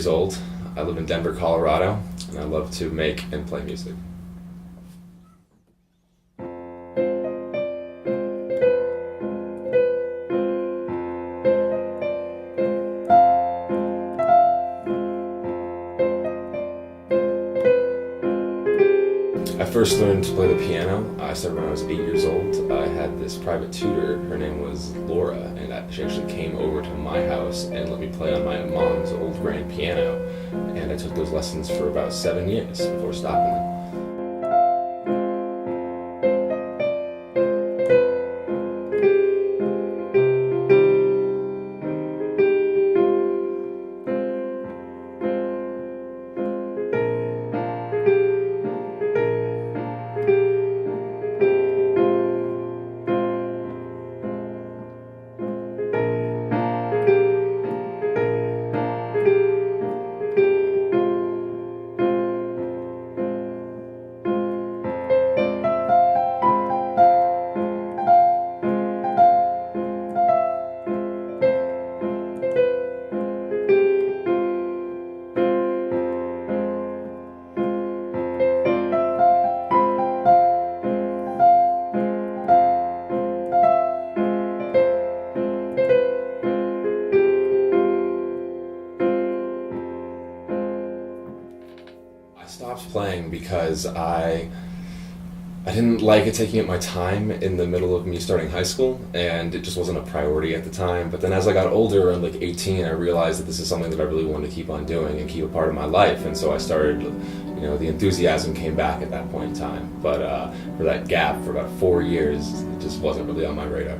years old. I live in Denver, Colorado, and I love to make and play music. I first learned to play the piano. I started when I was 8 years old. I had this private tutor. Her name was Laura, and she actually came over to my house and let me play on my mom's old grand piano. And I took those lessons for about 7 years before stopping them. I stopped playing because I didn't like it taking up my time in the middle of me starting high school, and it just wasn't a priority at the time. But then as I got older, around like 18, I realized that this is something that I really wanted to keep on doing and keep a part of my life. And so I started, the enthusiasm came back at that point in time. But for that gap for about 4 years, it just wasn't really on my radar.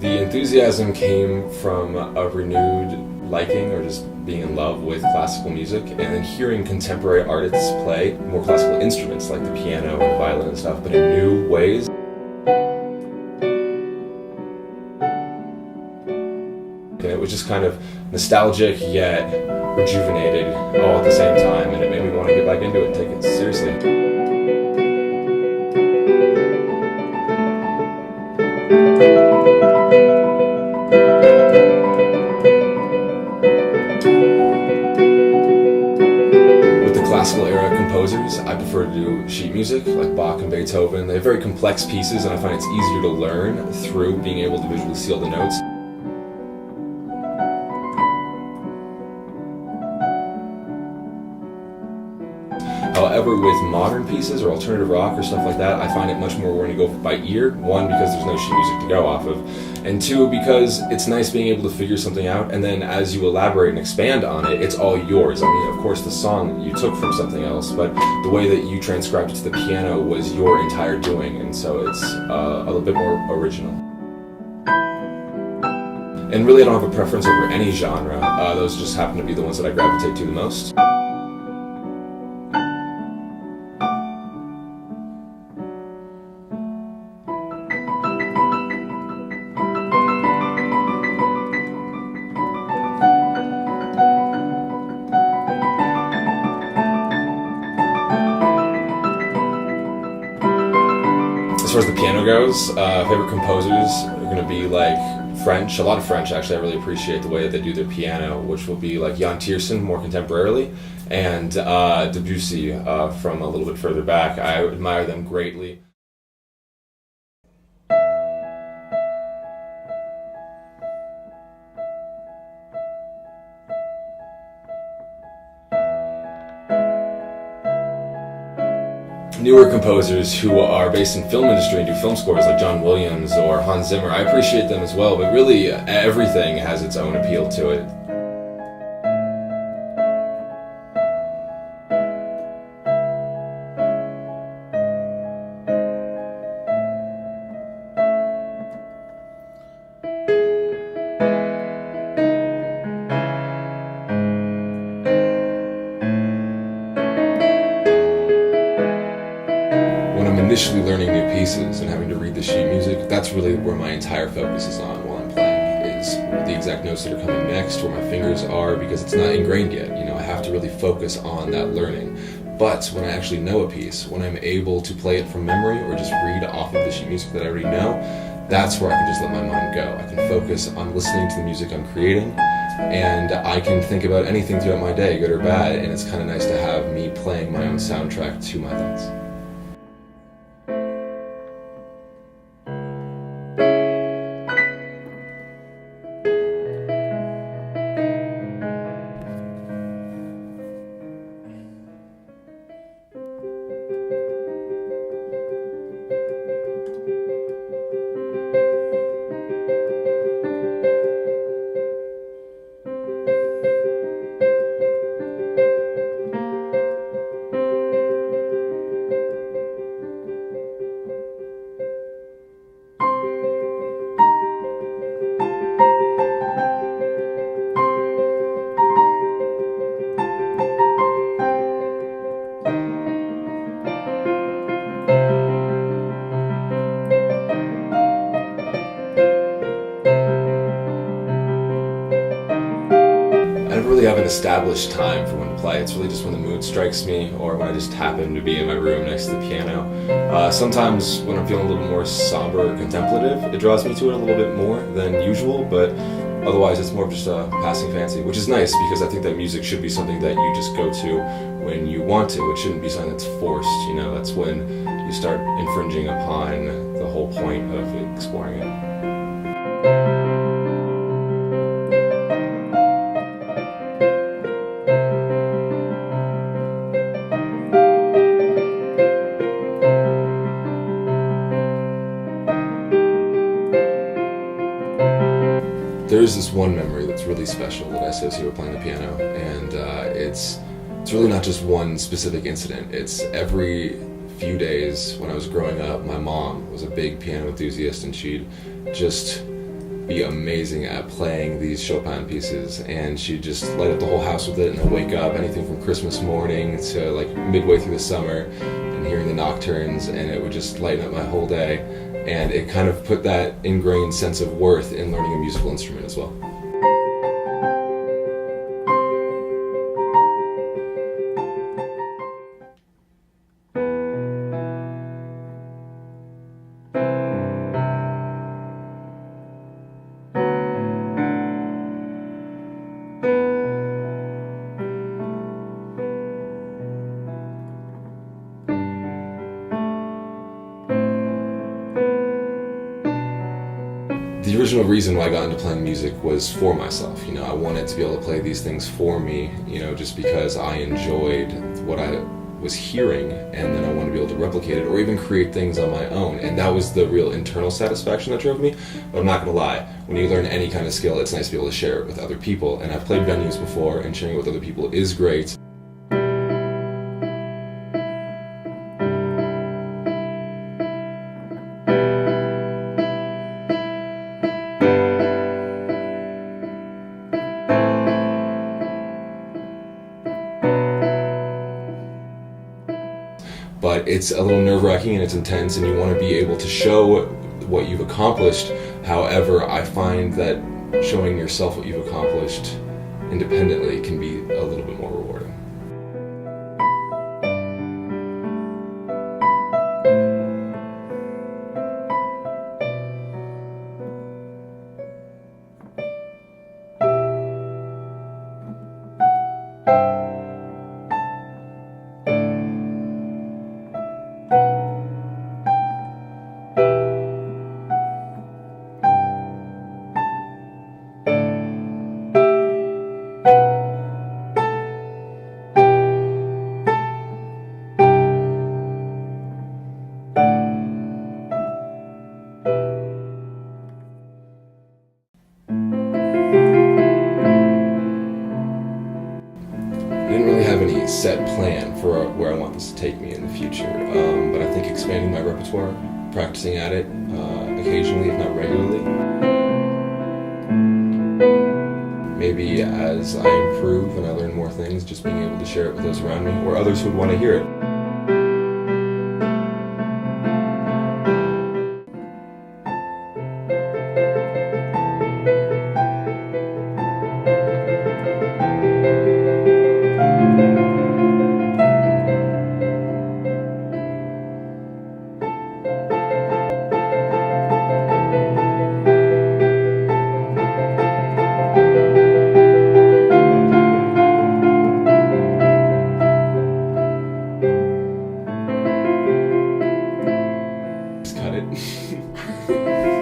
The enthusiasm came from a renewed liking or just being in love with classical music, and then hearing contemporary artists play more classical instruments like the piano and violin and stuff, but in new ways. And it was just kind of nostalgic yet rejuvenated all at the same time, and it made me want to get back into it and take it seriously. Classical era composers, I prefer to do sheet music like Bach and Beethoven. They have very complex pieces, and I find it's easier to learn through being able to visually seal the notes. However, with modern pieces or alternative rock or stuff like that, I find it much more rewarding to go by ear. One, because there's no sheet music to go off of, and two, because it's nice being able to figure something out, and then as you elaborate and expand on it, it's all yours. I mean, of course, the song you took from something else, but the way that you transcribed it to the piano was your entire doing, and so it's a little bit more original. And really, I don't have a preference over any genre. Those just happen to be the ones that I gravitate to the most. As far as the piano goes, favorite composers are going to be like French, a lot of French actually. I really appreciate the way that they do their piano, which will be like Jan Tiersen more contemporarily, and Debussy from a little bit further back. I admire them greatly. Newer composers who are based in film industry and do film scores like John Williams or Hans Zimmer, I appreciate them as well, but really everything has its own appeal to it. initially learning new pieces and having to read the sheet music, that's really where my entire focus is on while I'm playing, is the exact notes that are coming next, where my fingers are, because it's not ingrained yet. You know, I have to really focus on that learning. But when I actually know a piece, when I'm able to play it from memory or just read off of the sheet music that I already know, that's where I can just let my mind go. I can focus on listening to the music I'm creating, and I can think about anything throughout my day, good or bad, and it's kind of nice to have me playing my own soundtrack to my thoughts. I never really have an established time for when to play. It's really just when the mood strikes me, or when I just happen to be in my room next to the piano. Sometimes when I'm feeling a little more somber or contemplative, it draws me to it a little bit more than usual, but otherwise it's more of just a passing fancy, which is nice because I think that music should be something that you just go to when you want to. It shouldn't be something that's forced, you know. That's when you start infringing upon the whole point of exploring it. There's this one memory that's really special that I associate with playing the piano, and it's really not just one specific incident. It's every few days when I was growing up. My mom was a big piano enthusiast, and she'd just be amazing at playing these Chopin pieces, and she'd just light up the whole house with it, and I'd wake up anything from Christmas morning to like midway through the summer and hearing the nocturnes, and it would just lighten up my whole day. And it kind of put that ingrained sense of worth in learning a musical instrument as well. The original reason why I got into playing music was for myself. You know, I wanted to be able to play these things for me, you know, just because I enjoyed what I was hearing, and then I wanted to be able to replicate it or even create things on my own. And that was the real internal satisfaction that drove me. But I'm not going to lie, when you learn any kind of skill, it's nice to be able to share it with other people. And I've played venues before, and sharing it with other people is great. But it's a little nerve-wracking and it's intense, and you want to be able to show what you've accomplished. However, I find that showing yourself what you've accomplished independently can be a little bit more rewarding. I didn't really have any set plan for where I want this to take me in the future, but I think expanding my repertoire, practicing at it occasionally, if not regularly. Maybe as I improve and I learn more things, just being able to share it with those around me or others who would want to hear it. it.